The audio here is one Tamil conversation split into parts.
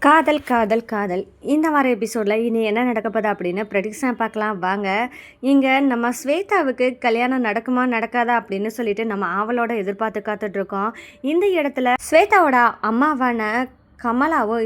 காதல் காதல் காதல் இந்த வார எபிசோடில் இனி என்ன நடக்க போகுது அப்படின்னு ப்ரெடிக்ஷன் பார்க்கலாம் வாங்க. இங்கே நம்ம ஸ்வேதாவுக்கு கல்யாணம் நடக்குமா நடக்காதா அப்படின்னு சொல்லிட்டு நம்ம ஆவலோட எதிர்பார்த்து காத்துட்ருக்கோம். இந்த இடத்துல ஸ்வேதாவோட அம்மாவான கமலாவோ,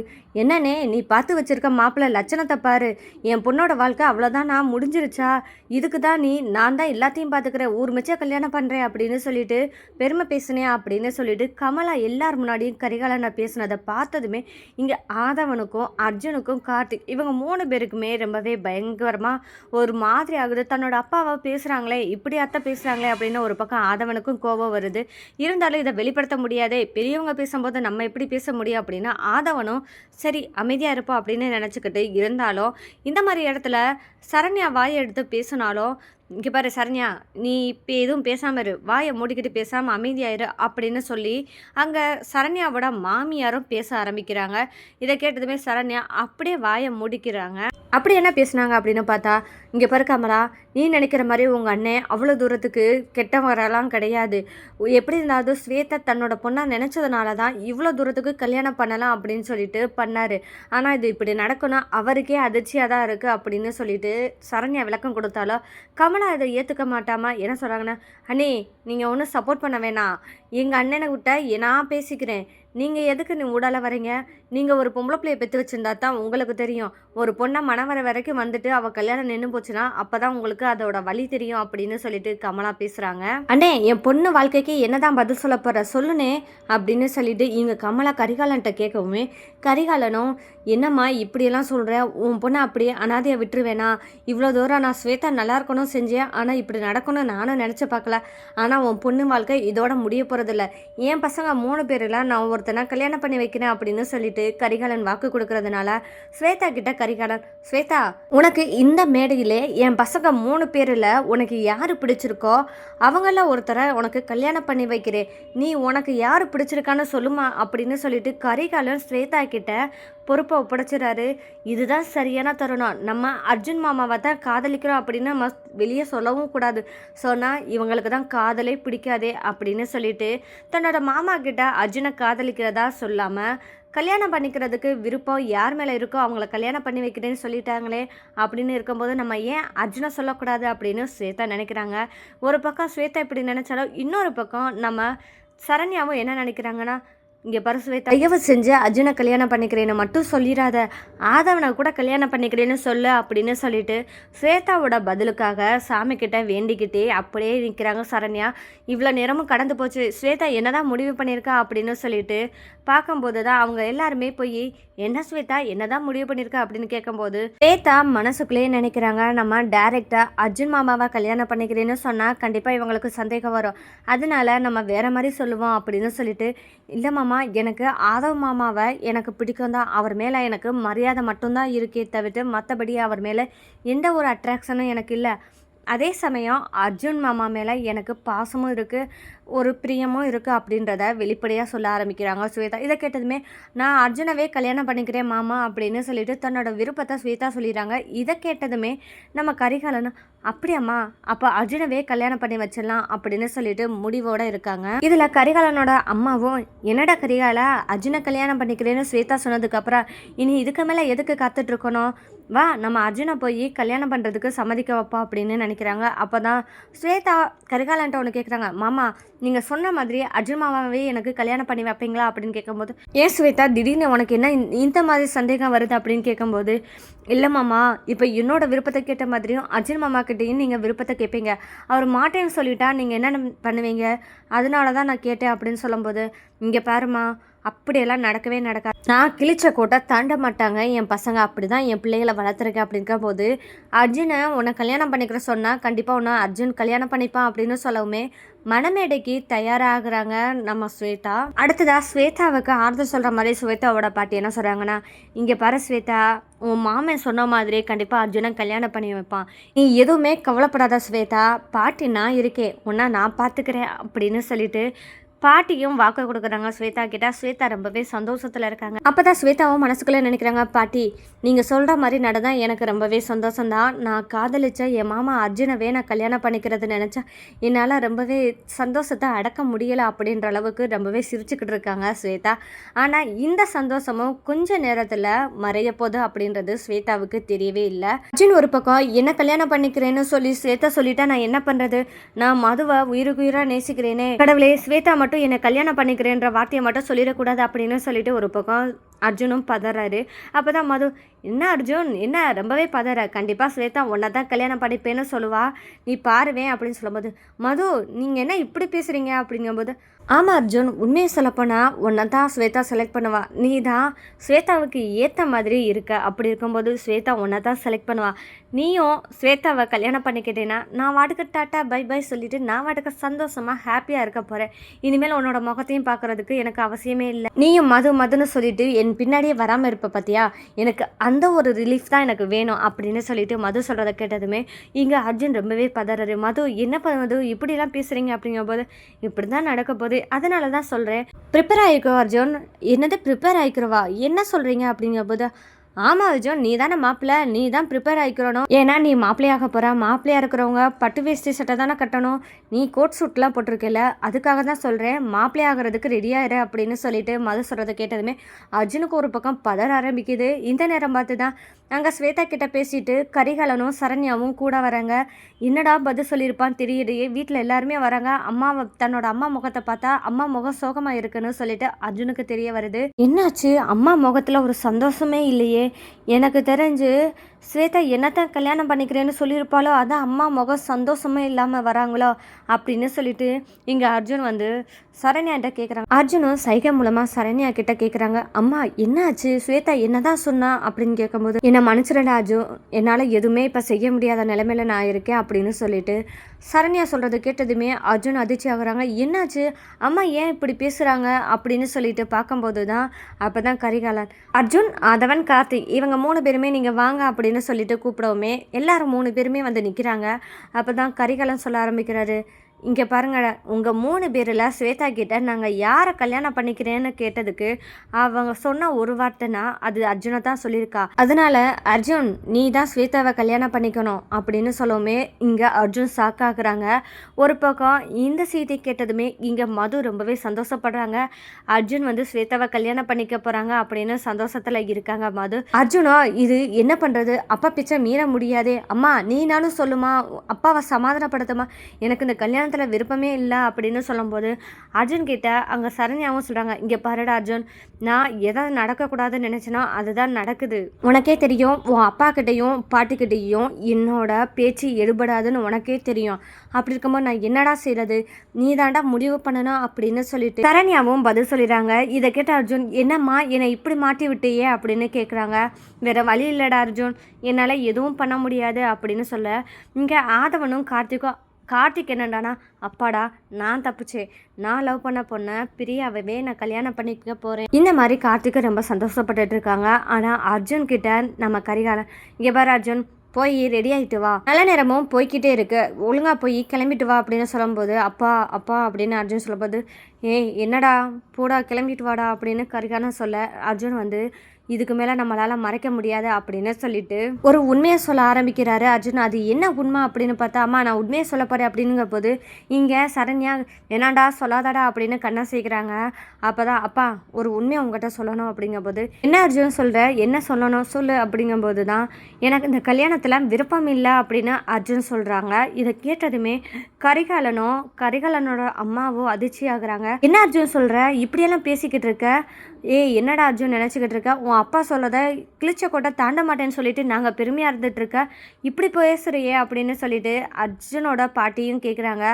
என்னன்னே நீ பார்த்து வச்சிருக்க மாப்பிள்ளை லட்சணத்தை பாரு, என் பொண்ணோட வாழ்க்கை அவ்வளோதான், நான் முடிஞ்சிருச்சா, இதுக்கு தான் நான் தான் எல்லாத்தையும் பார்த்துக்கிறேன், ஊர் மிச்சம் கல்யாணம் பண்ணுறேன் அப்படின்னு சொல்லிட்டு பெருமை பேசினேன் அப்படின்னு சொல்லிட்டு கமலா எல்லார் முன்னாடியும் கரிகாலனை பேசினதை பார்த்ததுமே இங்கே ஆதவனுக்கும் அர்ஜுனுக்கும் கார்த்திக் இவங்க 3 பேருக்குமே ரொம்பவே பயங்கரமாக ஒரு மாதிரி ஆகுது. தன்னோட அப்பாவை பேசுகிறாங்களே, இப்படி அத்தை பேசுகிறாங்களே அப்படின்னு ஒரு பக்கம் ஆதவனுக்கும் கோபம் வருது. இருந்தாலும் இதை வெளிப்படுத்த முடியாதே, பெரியவங்க பேசும்போது நம்ம எப்படி பேச முடியும் அப்படின்னு ஆதவனும் சரி அமைதியாக இருப்போம் அப்படின்னு நினச்சிக்கிட்டு இருந்தாலும் இந்த மாதிரி இடத்துல சரண்யா வாயை எடுத்து பேசினாலும், இங்கே பாரு சரண்யா, நீ இப்போ எதுவும் பேசாமல் இரு, வாயை மூடிக்கிட்டு பேசாமல் அமைதியாயிரு அப்படின்னு சொல்லி அங்கே சரண்யாவோட மாமியாரும் பேச ஆரம்பிக்கிறாங்க. இதை கேட்டதுமே சரண்யா அப்படியே வாயை மூடிக்கிறாங்க. அப்படி என்ன பேசுனாங்க அப்படின்னு பார்த்தா, இங்கே பாரு கமலா, நீ நினைக்கிற மாதிரி உங்கள் அண்ணன் அவ்வளோ தூரத்துக்கு கெட்டவரெல்லாம் கிடையாது. எப்படி இருந்தாலும் ஸ்வேதா தன்னோட பொண்ணாக நினச்சதுனால தான் இவ்வளோ தூரத்துக்கு கல்யாணம் பண்ணலாம் அப்படின்னு சொல்லிட்டு பண்ணார். ஆனால் இது இப்படி நடக்கணும் அவருக்கே அதிர்ச்சியாக தான் இருக்குது அப்படின்னு சொல்லிட்டு சரண்யா விளக்கம் கொடுத்தாலும் கமலா இதை ஏற்றுக்க மாட்டாமல் என்ன சொல்கிறாங்கன்னா, அண்ணே நீங்கள் ஒன்றும் சப்போர்ட் பண்ண வேணாம், எங்கள் அண்ணனை விட்ட நான் பேசிக்கிறேன், நீங்கள் எதுக்கு நீ ஊடால வரீங்க, நீங்கள் ஒரு பொம்பளை பிள்ளையை பெற்று வச்சுருந்தா தான் உங்களுக்கு தெரியும், ஒரு பொண்ணை மனவர வரைக்கும் வந்துட்டு அவள் கல்யாணம் நின்று போச்சுன்னா அப்போ தான் உங்களுக்கு அதோட வழி தெரியும் அப்படின்னு சொல்லிட்டு கமலா பேசுகிறாங்க. அண்ணே என் பொண்ணு வாழ்க்கைக்கு என்ன தான் பதில் சொல்ல போகிற சொல்லுனே அப்படின்னு சொல்லிட்டு இங்கே கமலா கரிகாலன்ட்ட கேட்கவுமே கரிகாலனும், என்னம்மா இப்படியெல்லாம் சொல்கிற, உன் பொண்ணை அப்படியே அனாதையை விட்டுருவேனா, இவ்வளோ தூரம் நான் ஸ்வேதா நல்லா இருக்கணும் செஞ்சேன், ஆனால் இப்படி நடக்கணும் நானும் நினச்சி பார்க்கல, ஆனால் உன் பொண்ணு வாழ்க்கை இதோட முடிய போகிறதில்ல, என் பசங்க 3 பேரில் நான் ஒருத்தனை கல்யாணம் பண்ணி வைக்கிறேன் அப்படின்னு சொல்லிட்டு கரிகாலன் வாக்கு கொடுக்கறதுனால ஸ்வேதா கிட்ட கரிகாலன், ஸ்வேதா உனக்கு இந்த மேடையிலே என் பசங்க 3 பேரில் உனக்கு யார் பிடிச்சிருக்கோ அவங்கள ஒருத்தரை உனக்கு கல்யாணம் பண்ணி வைக்கிறேன், நீ உனக்கு யார் பிடிச்சிருக்கான்னு சொல்லுமா அப்படின்னு சொல்லிட்டு கரிகாலன் ஸ்வேதா கிட்ட பொறுப்பை ஒப்படைச்சிடறாரு. இதுதான் சரியான தருணம், நம்ம அர்ஜுன் மாமாவை தான் காதலிக்கிறோம் அப்படின்னு நம்ம வெளியே சொல்லவும் கூடாது, சொன்னால் இவங்களுக்கு தான் காதலே பிடிக்காதே அப்படின்னு சொல்லிட்டு தன்னோட மாமா கிட்ட அர்ஜுனை காதலிக்கிறதா சொல்லாமல் கல்யாணம் பண்ணிக்கிறதுக்கு விருப்பம் யார் மேலே இருக்கோ அவங்கள கல்யாணம் பண்ணி வைக்கிறேன்னு சொல்லிட்டாங்களே அப்படின்னு இருக்கும்போது நம்ம ஏன் அர்ஜுனை சொல்லக்கூடாது அப்படின்னு ஸ்வேதா நினைக்கிறாங்க. ஒரு பக்கம் ஸ்வேதா இப்படி நினச்சாலும் இன்னொரு பக்கம் நம்ம சரண்யாவும் என்ன நினைக்கிறாங்கன்னா, இங்கே பாரு ஸ்வேதா, தயவு செஞ்சு அர்ஜுனை கல்யாணம் பண்ணிக்கிறேன்னு மட்டும் சொல்லிடாத, ஆதவனை கூட கல்யாணம் பண்ணிக்கிறேன்னு சொல்லு அப்படின்னு சொல்லிட்டு ஸ்வேதாவோட பதிலுக்காக சாமி கிட்ட வேண்டிக்கிட்டே அப்படியே நிற்கிறாங்க சரண்யா. இவ்வளோ நேரமும் கடந்து போச்சு, ஸ்வேதா என்னதான் முடிவு பண்ணியிருக்கா அப்படின்னு சொல்லிட்டு பார்க்கும்போது தான் அவங்க எல்லாருமே போய் என்ன ஸ்வேதா என்னதான் முடிவு பண்ணியிருக்கா அப்படின்னு கேட்கும்போது ஸ்வேதா மனசுக்குள்ளேயே நினைக்கிறாங்க, நம்ம டைரெக்டாக அர்ஜுன் மாமாவை கல்யாணம் பண்ணிக்கிறேன்னு சொன்னால் கண்டிப்பாக இவங்களுக்கு சந்தேகம் வரும், அதனால நம்ம வேற மாதிரி சொல்லுவோம் அப்படின்னு சொல்லிட்டு, இல்லை மாமா எனக்கு ஆதவ் மாமாவை எனக்கு பிடிக்கும் தான், அவர் மேலே எனக்கு மரியாதை மட்டும்தான் இருக்கே தவிர்த்து மற்றபடி அவர் மேலே எந்த ஒரு அட்ராக்ஷனும் எனக்கு இல்லை, அதே சமயம் அர்ஜுன் மாமா மேலே எனக்கு பாசமும் இருக்குது ஒரு பிரியமும் இருக்குது அப்படின்றத வெளிப்படையாக சொல்ல ஆரம்பிக்கிறாங்க ஸ்வேதா. இதை கேட்டதுமே நான் அர்ஜுனவே கல்யாணம் பண்ணிக்கிறேன் மாமா அப்படின்னு சொல்லிட்டு தன்னோட விருப்பத்தை ஸ்வேதா சொல்லிடுறாங்க. இதை கேட்டதுமே நம்ம கரிகாலன், அப்படியாம்மா அப்போ அர்ஜுனவே கல்யாணம் பண்ணி வச்சிடலாம் அப்படின்னு சொல்லிட்டு முடிவோடு இருக்காங்க. இதில் கரிகாலனோட அம்மாவும், என்னடா கரிகாலா அர்ஜுனை கல்யாணம் பண்ணிக்கிறேன்னு ஸ்வேதா சொன்னதுக்கப்புறம் இனி இதுக்கு மேலே எதுக்கு காத்துட்ருக்கணும், வா நம்ம அர்ஜுனை போய் கல்யாணம் பண்ணுறதுக்கு சம்மதிக்க வைப்போம் அப்படின்னு நினைக்கிறாங்க. அப்போ தான் ஸ்வேதா கரிகாலன்ட்ட ஒன்று கேட்குறாங்க, மாமா நீங்கள் சொன்ன மாதிரி அர்ஜுன் மாமாவே எனக்கு கல்யாணம் பண்ணி வைப்பீங்களா அப்படின்னு கேட்கும்போது, ஏன் ஸ்வேதா திடீர்னு உனக்கு என்ன இந்த மாதிரி சந்தேகம் வருது அப்படின்னு கேட்கும்போது, இல்லை மாமா இப்போ என்னோட விருப்பத்தை கேட்ட மாதிரியும் அர்ஜுன் மாமா கிட்டேயும் நீங்கள் விருப்பத்தை கேட்பீங்க, அவர் மாட்டேன்னு சொல்லிட்டா நீங்கள் என்ன பண்ணுவீங்க, அதனால தான் நான் கேட்டேன் அப்படின்னு சொல்லும்போது, இங்கே பாருமா அப்படியெல்லாம் நடக்கவே நடக்காது, நான் கிழிச்ச கோட்டை தாண்ட மாட்டாங்க என் பசங்க, அப்படி தான் என் பிள்ளைகளை வளர்த்துருக்கேன் அப்படின்ற போது அர்ஜுனை உன்னை கல்யாணம் பண்ணிக்கிற சொன்னால் கண்டிப்பாக உன்னை அர்ஜுன் கல்யாணம் பண்ணிப்பான் அப்படின்னு சொல்லவுமே மனமேடைக்கு தயாராகிறாங்க நம்ம ஸ்வேதா. அடுத்ததா ஸ்வேதாவுக்கு ஆறுதல் சொல்கிற மாதிரி ஸ்வேதாவோட பாட்டி என்ன சொல்கிறாங்கன்னா, இங்கே பாரு ஸ்வேதா, உன் மாமன் சொன்ன மாதிரி கண்டிப்பாக அர்ஜுனை கல்யாணம் பண்ணி வைப்பான், நீ எதுவுமே கவலைப்படாத ஸ்வேதா, பாட்டி நான் இருக்கேன், உன்னை நான் பார்த்துக்கிறேன் அப்படின்னு சொல்லிட்டு பாட்டியும் வாக்கு கொடுக்குறாங்க ஸ்வேதா கிட்ட. ஸ்வேதா ரொம்பவே சந்தோஷத்தில் இருக்காங்க. அப்போ தான் ஸ்வேதாவும் மனசுக்குள்ளே நினைக்கிறாங்க, பாட்டி நீங்கள் சொல்கிற மாதிரி நடந்தால் எனக்கு ரொம்பவே சந்தோஷம்தான். நான் காதலிச்ச என் மாமா அர்ஜுனவே நான் கல்யாணம் பண்ணிக்கிறது நினச்சேன். என்னால் ரொம்பவே சந்தோஷத்தை அடக்க முடியலை அப்படின்ற அளவுக்கு ரொம்பவே சிரிச்சுக்கிட்டு இருக்காங்க ஸ்வேதா. ஆனால் இந்த சந்தோஷமும் கொஞ்ச நேரத்தில் மறைய போகுது அப்படின்றது ஸ்வேதாவுக்கு தெரியவே இல்லை. அர்ஜுன் ஒரு பக்கம் என்ன கல்யாணம் பண்ணிக்கிறேன்னு சொல்லி ஸ்வேதா சொல்லிட்டா நான் என்ன பண்ணுறது, நான் மதுவை உயிருக்கு உயிராக நேசிக்கிறேனே கடவுளே, ஸ்வேதா மட்டும் என்னை கல்யாணம் பண்ணிக்கிறேன்ற வார்த்தையை மட்டும் சொல்லிடக்கூடாது அப்படின்னு சொல்லிட்டு ஒரு பக்கம் அர்ஜுனும் பதறாரு. அப்போ தான் மது, என்ன அர்ஜுன் என்ன ரொம்பவே பதற, கண்டிப்பாக ஸ்வேதா உன்னை தான் கல்யாணம் பண்ணிப்பேன்னு சொல்லுவா, நீ பாருவேன் அப்படின்னு சொல்லும்போது, மது நீங்கள் என்ன இப்படி பேசுகிறீங்க அப்படிங்கும்போது, ஆமாம் அர்ஜுன், உண்மையை சொல்லப்போனால் உன்னை தான் ஸ்வேதா செலக்ட் பண்ணுவா, நீ தான் ஸ்வேதாவுக்கு ஏற்ற மாதிரி இருக்க, அப்படி இருக்கும்போது ஸ்வேதா உன்னை தான் செலக்ட் பண்ணுவா, நீயும் ஸ்வேதாவை கல்யாணம் பண்ணிக்கிட்டேன்னா நான் வாட்டுக்கு டாட்டா பை பை சொல்லிவிட்டு நான் வாட்டுக்கு சந்தோஷமாக ஹாப்பியாக இருக்க போகிறேன். இனிமேல் உன்னோட முகத்தையும் பார்க்குறதுக்கு எனக்கு அவசியமே இல்லை. நீயும் மதுன்னு சொல்லிட்டு என் பின்னாடியே வராமல் இருப்ப பார்த்தியா, எனக்கு அந்த ஒரு ரிலீஃப் தான் எனக்கு வேணும் அப்படின்னு சொல்லிட்டு மது சொல்கிறத கேட்டதுமே இங்கே அர்ஜுன் ரொம்பவே பதறாரு. மது என்ன மது இப்படிலாம் பேசுகிறீங்க அப்படிங்கும்போது, இப்படி தான் நடக்க போகுது, அதனால தான் சொல்கிறேன் ப்ரிப்பேர் ஆகிக்கோ அர்ஜுன். என்னது ப்ரிப்பேர் ஆகிக்கிறவா, என்ன சொல்கிறீங்க அப்படிங்கும்போது, ஆமாம் அர்ஜுன், நீ தானே மாப்பிள்ளை, நீ தான் ப்ரிப்பேர் ஆகிக்கிறணும். ஏன்னா நீ மாப்பிள்ளையாக போகிற, மாப்பிள்ளையாக இருக்கிறவங்க பட்டு வேஷ்டி சட்டை தானே கட்டணும், நீ கோட் சூட்லாம் போட்டிருக்கல, அதுக்காக தான் சொல்கிறேன் மாப்பிள்ளை ஆகிறதுக்கு ரெடியாகிற அப்படின்னு சொல்லிட்டு மது சொல்கிறத கேட்டதுமே அர்ஜுனுக்கு ஒரு பக்கம் பதற ஆரம்பிக்குது. இந்த நேரம் பார்த்து தான் அங்கே ஸ்வேதா கிட்ட பேசிட்டு கரிகாலனும் சரண்யாவும் கூட வராங்க. என்னடா பதில் சொல்லியிருப்பான்னு தெரியலையே, வீட்டில் எல்லாருமே வராங்க. தன்னோட அம்மா முகத்தை பார்த்தா அம்மா முகம் சோகமாக இருக்குன்னு சொல்லிட்டு அர்ஜுனுக்கு தெரிய வருது. என்னாச்சு, அம்மா முகத்தில் ஒரு சந்தோஷமே இல்லையே, எனக்கு தெரிஞ்சு ஸ்வேதா என்னத்தான் கல்யாணம் பண்ணிக்கிறேன்னு சொல்லியிருப்பாளோ, அதான் அம்மா முகம் சந்தோஷமே இல்லாமல் வராங்களோ அப்படின்னு சொல்லிட்டு இங்கே அர்ஜுன் வந்து சரண்யாட்ட கேட்குறாங்க. அர்ஜுனும் சைகை மூலமாக சரண்யா கிட்ட கேட்குறாங்க, அம்மா என்னாச்சு, ஸ்வேதா என்னதான் சொன்னா அப்படின்னு கேட்கும்போது, என்னை மன்னிச்சிடல அர்ஜுன், என்னால் எதுவுமே இப்போ செய்ய முடியாத நிலைமையில நான் இருக்கேன் அப்படின்னு சொல்லிட்டு சரண்யா சொல்கிறது கேட்டதுமே அர்ஜுன் அதிர்ச்சி ஆகுறாங்க. என்னாச்சு அம்மா ஏன் இப்படி பேசுகிறாங்க அப்படின்னு சொல்லிட்டு பார்க்கும்போது தான் அப்போ தான் கரிகாலன், அர்ஜுன் ஆதவன் கார்த்திக் இவங்க 3 பேருமே நீங்கள் வாங்க அப்படின்னு சொல்லிட்டு கூப்பிடவுமே எல்லாரும் 3 பேருமே வந்து நிற்கிறாங்க. அப்போ தான் கரிகாலன் சொல்ல ஆரம்பிக்கிறாரு, இங்கே பாருங்கள், உங்கள் 3 பேரில் ஸ்வேதா கிட்ட நாங்கள் யாரை கல்யாணம் பண்ணிக்கிறேன்னு கேட்டதுக்கு அவங்க சொன்ன ஒரு வார்த்தைனா அது அர்ஜுனை தான் சொல்லியிருக்கா, அதனால அர்ஜுன் நீ தான் ஸ்வேதாவை கல்யாணம் பண்ணிக்கணும் அப்படின்னு சொல்லவுமே இங்கே அர்ஜுன் ஷாக்காகிறாங்க. ஒரு பக்கம் இந்த செய்தி கேட்டதுமே இங்கே மது ரொம்பவே சந்தோஷப்படுறாங்க. அர்ஜுன் வந்து ஸ்வேதாவை கல்யாணம் பண்ணிக்க போகிறாங்க அப்படின்னு சந்தோஷத்தில் இருக்காங்க மது. அர்ஜுனா இது என்ன பண்ணுறது, அப்பா பிச்சை மீற முடியாதே, அம்மா நீ நானும் சொல்லுமா, அப்பாவை சமாதானப்படுத்துமா, எனக்கு இந்த கல்யாணம் விருப்பமே இல்லை அப்படின்னு சொல்லும்போது அர்ஜுன் கிட்ட அங்கே சரண்யாவும் சொல்கிறாங்க, இங்கே பாருடா அர்ஜுன், நான் எதாவது நடக்கக்கூடாதுன்னு நினச்சேன்னா அதுதான் நடக்குது, உனக்கே தெரியும், உன் அப்பா கிட்டேயும் பாட்டிக்கிட்டேயும் என்னோட பேச்சு எடுபடாதுன்னு உனக்கே தெரியும், அப்படி இருக்கும்போது நான் என்னடா செய்கிறது, நீ தாண்டா முடிவு பண்ணணும் அப்படின்னு சொல்லிட்டு சரண்யாவும் பதில் சொல்லிடுறாங்க. இதை கேட்ட அர்ஜுன், என்னம்மா என்னை இப்படி மாட்டி விட்டியே அப்படின்னு கேட்குறாங்க. வேற வழி இல்லைடா அர்ஜுன், என்னால் எதுவும் பண்ண முடியாது அப்படின்னு சொல்ல இங்கே ஆதவனும் கார்த்திக் என்னடானா, அப்பாடா நான் தப்பிச்சேன், நான் லவ் பண்ண பொண்ணை பிரியாவே நான் கல்யாணம் பண்ணிக்க போகிறேன், இந்த மாதிரி கார்த்திக்கு ரொம்ப சந்தோஷப்பட்டுட்டு இருக்காங்க. ஆனால் அர்ஜுன் கிட்ட நம்ம கரிகாலன், இங்கே பாரு அர்ஜுன் போய் ரெடி ஆகிட்டு வா, நல்ல நேரமும் போய்கிட்டே இருக்கு, ஒழுங்காக போய் கிளம்பிட்டு வா அப்படின்னு சொல்லும்போது, அப்பா அப்பா அப்படின்னு அர்ஜுன் சொல்லும்போது, ஏய் என்னடா போடா கிளம்பிட்டு வாடா அப்படின்னு கரிகாலன் சொல்ல அர்ஜுன் வந்து இதுக்கு மேலே நம்மளால் மறைக்க முடியாது அப்படின்னு சொல்லிட்டு ஒரு உண்மையை சொல்ல ஆரம்பிக்கிறாரு அர்ஜுன். அது என்ன உண்மை அப்படின்னு பார்த்தா, அம்மா நான் உண்மையை சொல்ல போகிறேன் அப்படின்னுங்க போது இங்கே சரண்யா என்னடா சொல்லாதடா அப்படின்னு கண்ணா சேர்க்குறாங்க. அப்போ தான் அப்பா ஒரு உண்மையை உங்கள்கிட்ட சொல்லணும் அப்படிங்கும்போது, என்ன அர்ஜுன் சொல்கிற, என்ன சொல்லணும் சொல்லு அப்படிங்கும்போது தான் எனக்கு இந்த கல்யாணத்தில் விருப்பம் இல்லை அப்படின்னு அர்ஜுன் சொல்கிறாங்க. இதை கேட்டதுமே கரிகாலனோட அம்மாவும் அதிர்ச்சி ஆகுறாங்க. என்ன அர்ஜுன் சொல்கிற, இப்படியெல்லாம் பேசிக்கிட்டு இருக்க, ஏய் என்னடா அர்ஜுன் நினச்சிக்கிட்டு இருக்க, உன் அப்பா சொல்லதை கிழிச்ச கோட்டை தாண்ட மாட்டேன்னு சொல்லிட்டு நாங்கள் பெருமையாக இருந்துகிட்ருக்க, இப்படி பேசுகிறியே அப்படின்னு சொல்லிட்டு அர்ஜுனோட பாட்டியும் கேட்குறாங்க.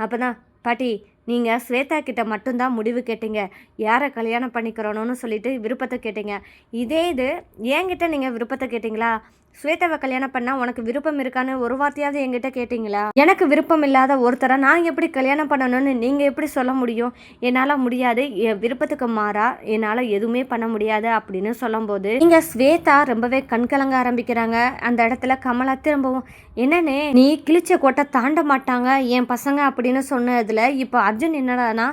அப்போ தான் பாட்டி நீங்கள் ஸ்வேதா கிட்ட மட்டும்தான் முடிவு கேட்டீங்க, யாரை கல்யாணம் பண்ணிக்கிறோன்னு சொல்லிட்டு விருப்பத்தை கேட்டீங்க, இதே இது என்கிட்ட நீங்கள் விருப்பத்தை கேட்டிங்களா, ஸ்வேதாவை கல்யாணம் பண்ணால் உனக்கு விருப்பம் இருக்கான்னு ஒரு வார்த்தையாவது என்கிட்ட கேட்டிங்களா, எனக்கு விருப்பம் இல்லாத ஒருத்தரை நான் எப்படி கல்யாணம் பண்ணணும்னு நீங்கள் எப்படி சொல்ல முடியும், என்னால் முடியாது, என் விருப்பத்துக்கு மாறா என்னால் எதுவுமே பண்ண முடியாது அப்படின்னு சொல்லும்போது இங்கே ஸ்வேதா ரொம்பவே கண்கலங்க ஆரம்பிக்கிறாங்க. அந்த இடத்துல கமலா திரும்பவும், என்னன்னே நீ கிழிச்ச கோட்டை தாண்ட மாட்டாங்க என் பசங்க அப்படின்னு சொன்னதில் இப்போ அர்ஜுன் என்னடானா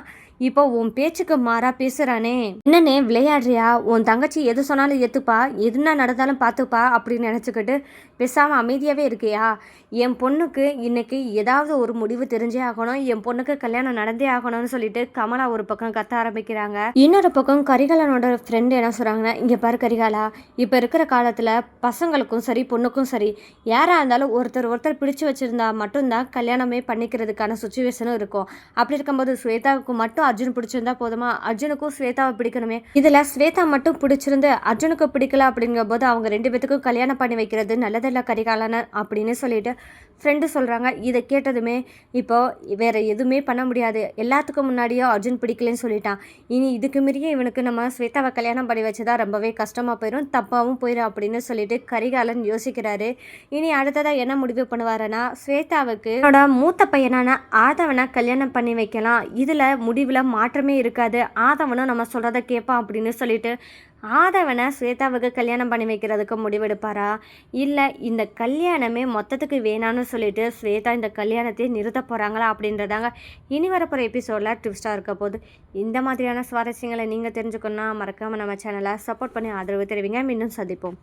இப்போ உன் பேச்சுக்கு மாறா பேசுறானே, என்னன்னே விளையாடுறியா? உன் தங்கச்சி எது சொன்னாலும் ஏத்துப்பா, எதுனா நடந்தாலும் பார்த்துப்பா அப்படின்னு நினச்சிக்கிட்டு பேசாம அமைதியாவே இருக்கியா? என் பொண்ணுக்கு இன்னைக்கு ஏதாவது ஒரு முடிவு தெரிஞ்சே ஆகணும், என் பொண்ணுக்கு கல்யாணம் நடந்தே ஆகணும்னு சொல்லிட்டு கமலா ஒரு பக்கம் கத்த ஆரம்பிக்கிறாங்க. இன்னொரு பக்கம் கரிகாலனோட ஃப்ரெண்டு என்ன சொல்றாங்கன்னா, இங்க பாரு கரிகாலா, இப்ப இருக்கிற காலத்துல பசங்களுக்கும் சரி பொண்ணுக்கும் சரி யாரா இருந்தாலும் ஒருத்தர் ஒருத்தர் பிடிச்சு வச்சிருந்தா மட்டும்தான் கல்யாணமே பண்ணிக்கிறதுக்கான சுச்சுவேஷனும் இருக்கும். அப்படி இருக்கும்போது ஸ்வேதாவுக்கு மட்டும் அர்ஜுன் பிடிச்சிருந்தா போதுமா? அர்ஜுனுக்கும் ஸ்வேதாவை பிடிக்கணுமே. இதுல ஸ்வேதா மட்டும் பிடிச்சிருந்து அர்ஜுனுக்கு பிடிக்கல அப்படிங்கும் போது அவங்க 2 பேத்துக்கும் கல்யாணம் பண்ணி வைக்கிறது நல்லதில்ல கரிகாலன் அப்படின்னு சொல்லிட்டு ஃப்ரெண்டு சொல்கிறாங்க. இதை கேட்டதுமே இப்போ வேற எதுவுமே பண்ண முடியாது, எல்லாத்துக்கும் முன்னாடியும் அர்ஜுன் பிடிக்கலன்னு சொல்லிட்டான், இனி இதுக்கு மீறியே இவனுக்கு நம்ம ஸ்வேதாவை கல்யாணம் பண்ணி வச்சதா ரொம்பவே கஷ்டமாக போயிடும், தப்பாகவும் போயிடும் அப்படின்னு சொல்லிட்டு கரிகாலன் யோசிக்கிறாரு. இனி அடுத்ததாக என்ன முடிவு பண்ணுவாருன்னா, ஸ்வேதாவுக்கு என்னோட மூத்த பையனான ஆதவனை கல்யாணம் பண்ணி வைக்கலாம், இதில் முடிவில் மாற்றமே இருக்காது, ஆதவனும் நம்ம சொல்கிறத கேட்பான் அப்படின்னு சொல்லிட்டு ஆதவனை ஸ்வேதாவுக்கு கல்யாணம் பண்ணி வைக்கிறதுக்கு முடிவெடுப்பாரா? இல்லை இந்த கல்யாணமே மொத்தத்துக்கு வேணான்னு சொல்லிட்டு ஸ்வேதா இந்த கல்யாணத்தையே நிறுத்த போகிறாங்களா அப்படின்றதாங்க இனி வரப்போகிற எபிசோடில் ட்விஸ்ட்டாக இருக்க போது. இந்த மாதிரியான சுவாரஸ்யங்களை நீங்கள் தெரிஞ்சுக்கணுன்னா மறக்காமல் நம்ம சேனலை சப்போர்ட் பண்ணி ஆதரவு தெரிவிங்க. மீண்டும் சந்திப்போம்.